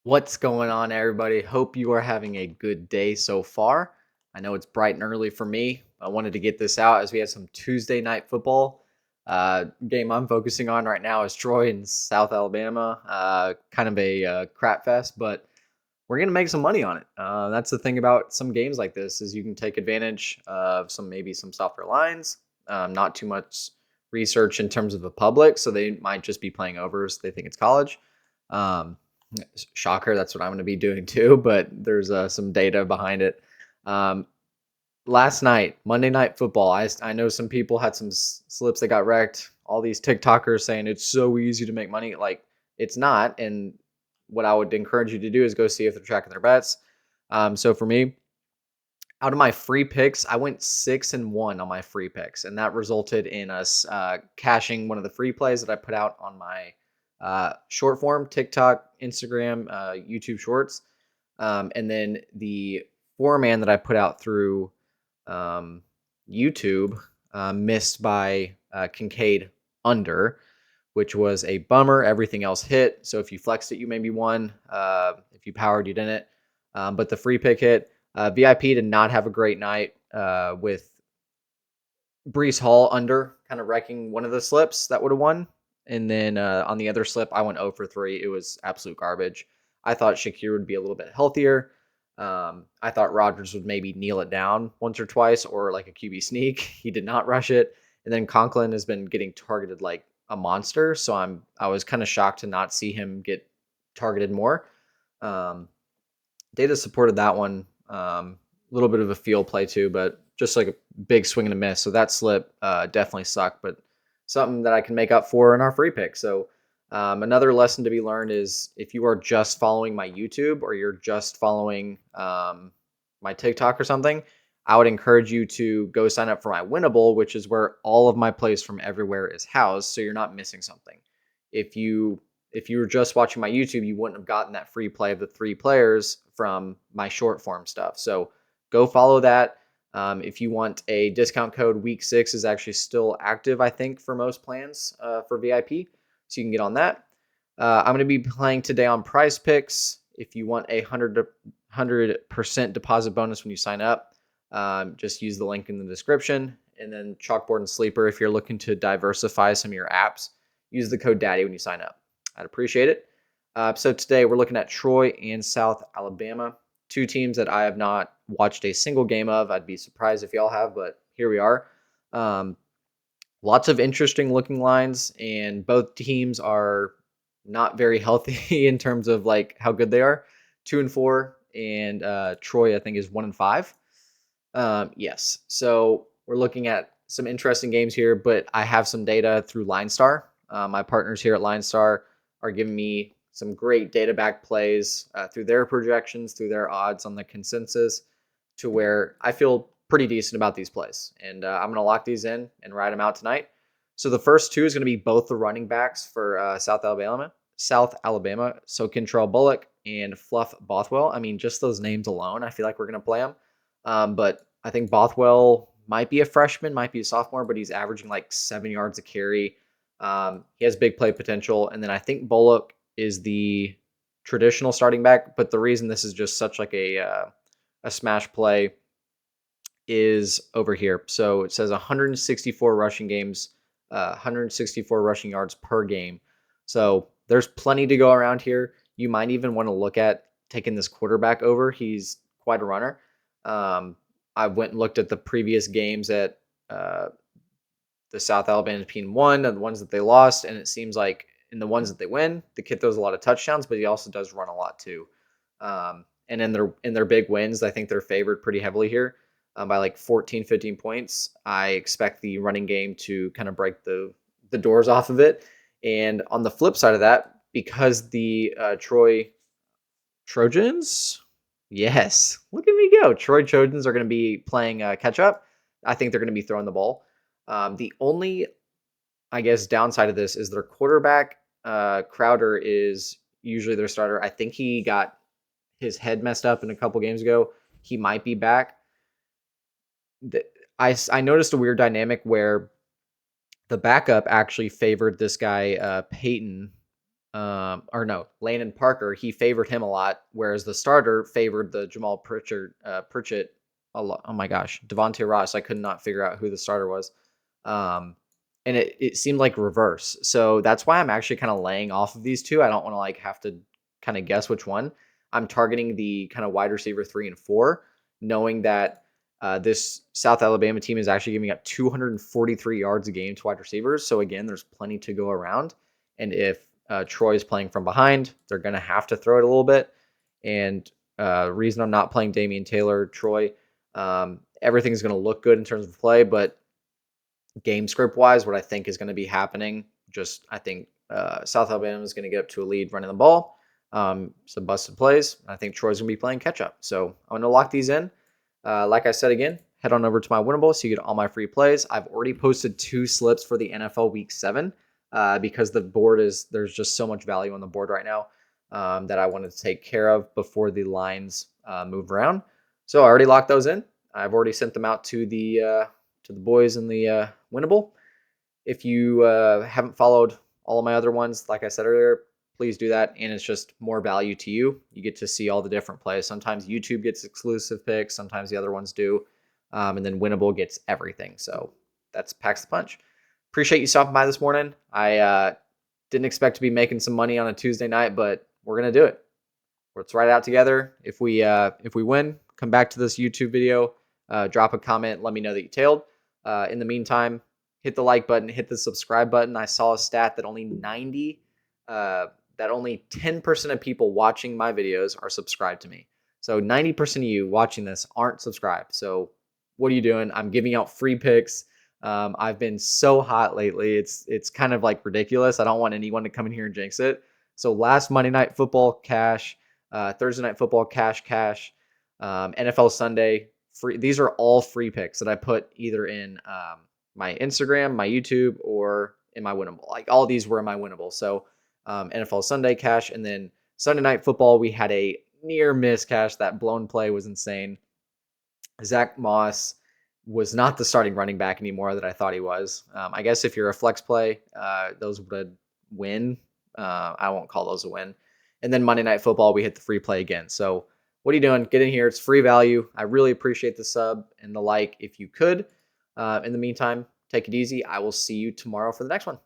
What's going on, everybody? Hope you are having a good day so far. I know it's bright and early for me. I wanted to get this out as we have some Tuesday night football. Game I'm focusing on right now is Troy in South Alabama. Kind of a crap fest, but we're gonna make some money on it. That's the thing about some games like this is you can take advantage of some softer lines. Not too much research in terms of the public, so they might just be playing overs. They think it's college. Um, Shocker, that's what I'm going to be doing too, but there's some data behind it. Um, Last night, Monday Night Football, I know some people had some slips that got wrecked. All these TikTokers saying it's so easy to make money. Like, it's not. And what I would encourage you to do is go see if they're tracking their bets. So for me, out of my free picks, I went 6-1 on my free picks, and that resulted in us cashing one of the free plays that I put out on my short form TikTok, Instagram, YouTube Shorts, and then the 4-man that I put out through um, YouTube missed by Kincaid under, which was a bummer. Everything else hit. So if you flexed it, you maybe won. If you powered, you didn't. But the free pick hit. VIP did not have a great night with Brees Hall under, kind of wrecking one of the slips that would have won. And then on the other slip, I went 0 for 3. It was absolute garbage. I thought Shakir would be a little bit healthier. I thought Rodgers would maybe kneel it down once or twice or like a QB sneak. He did not rush it. And then Conklin has been getting targeted like a monster. So I was kind of shocked to not see him get targeted more. Um, Data supported that one. A little bit of a field play too, but just like a big swing and a miss. So that slip definitely sucked, but something that I can make up for in our free pick. So another lesson to be learned is if you are just following my YouTube or you're just following my TikTok or something, I would encourage you to go sign up for my Winnable, which is where all of my plays from everywhere is housed, so you're not missing something. If you were just watching my YouTube, you wouldn't have gotten that free play of the 3 players from my short form stuff. So go follow that. If you want a discount code, week 6 is actually still active, I think, for most plans for VIP. So you can get on that. I'm going to be playing today on Prize Picks. If you want a 100% deposit bonus when you sign up, just use the link in the description. And then Chalkboard and Sleeper, if you're looking to diversify some of your apps, use the code DADDY when you sign up. I'd appreciate it. So today we're looking at Troy and South Alabama, 2 teams that I have not watched a single game of. I'd be surprised if y'all have, but here we are. Lots of interesting looking lines, and both teams are not very healthy in terms of like how good they are. 2-4, and Troy I think is 1-5. Yes, so we're looking at some interesting games here, but I have some data through LineStar. My partners here at LineStar are giving me some great data back plays through their projections, through their odds on the consensus, to where I feel pretty decent about these plays. And I'm going to lock these in and ride them out tonight. So the first 2 is going to be both the running backs for South Alabama. South Alabama. So Kentrell Bullock and Fluff Bothwell. I mean, just those names alone, I feel like we're going to play them. But I think Bothwell might be a freshman, might be a sophomore, but he's averaging like 7 yards a carry. He has big play potential. And then I think Bullock is the traditional starting back. But the reason this is just such like a smash play is over here. So it says 164 rushing games, 164 rushing yards per game. So there's plenty to go around here. You might even want to look at taking this quarterback over. He's quite a runner. I went and looked at the previous games at the South Alabama team won and the ones that they lost, and it seems like in the ones that they win, the kid throws a lot of touchdowns, but he also does run a lot too. And in their big wins, I think they're favored pretty heavily here by like 14, 15 points. I expect the running game to kind of break the doors off of it. And on the flip side of that, because the Troy Trojans, yes, look at me go. Troy Trojans are going to be playing catch up. I think they're going to be throwing the ball. The only, I guess, downside of this is their quarterback. Crowder is usually their starter. I think he got his head messed up in a couple games ago. He might be back. I noticed a weird dynamic where the backup actually favored this guy, Peyton, or no, Landon Parker, he favored him a lot, whereas the starter favored the Jamal Pritchett a lot. Oh my gosh, Devontae Ross. I could not figure out who the starter was. Um, and it seemed like reverse. So that's why I'm actually kind of laying off of these two. I don't want to like have to kind of guess which one. I'm targeting the kind of wide receiver 3 and 4, knowing that this South Alabama team is actually giving up 243 yards a game to wide receivers. So again, there's plenty to go around. And if Troy's playing from behind, they're going to have to throw it a little bit. And reason I'm not playing Damian Taylor, Troy, everything's going to look good in terms of play, but game script wise, what I think is going to be happening, just I think South Alabama is going to get up to a lead running the ball. Some busted plays. I think Troy's going to be playing catch up. So I'm going to lock these in. Like I said again, head on over to my Winnable so you get all my free plays. I've already posted 2 slips for the NFL Week 7 because the board there's just so much value on the board right now that I wanted to take care of before the lines move around. So I already locked those in. I've already sent them out to the boys in the Winnable. If you haven't followed all of my other ones, like I said earlier, please do that. And it's just more value to you. You get to see all the different plays. Sometimes YouTube gets exclusive picks. Sometimes the other ones do. And then Winnable gets everything. So that's packs the punch. Appreciate you stopping by this morning. I didn't expect to be making some money on a Tuesday night, but we're going to do it. Let's write it out together. If we win, come back to this YouTube video, drop a comment, let me know that you tailed. In the meantime, hit the like button, hit the subscribe button. I saw a stat that only 10% of people watching my videos are subscribed to me. So 90% of you watching this aren't subscribed. So what are you doing? I'm giving out free picks. I've been so hot lately. It's kind of like ridiculous. I don't want anyone to come in here and jinx it. So last Monday Night Football, cash. Thursday Night Football, cash. NFL Sunday, free. These are all free picks that I put either in my Instagram, my YouTube, or in my Winnable. Like all these were in my Winnable. So NFL Sunday, cash. And then Sunday Night Football, we had a near miss cash. That blown play was insane. Zach Moss was not the starting running back anymore that I thought he was. I guess if you're a flex play, those would win. I won't call those a win. And then Monday Night Football, we hit the free play again. So what are you doing? Get in here. It's free value. I really appreciate the sub and the like if you could. In the meantime, take it easy. I will see you tomorrow for the next one.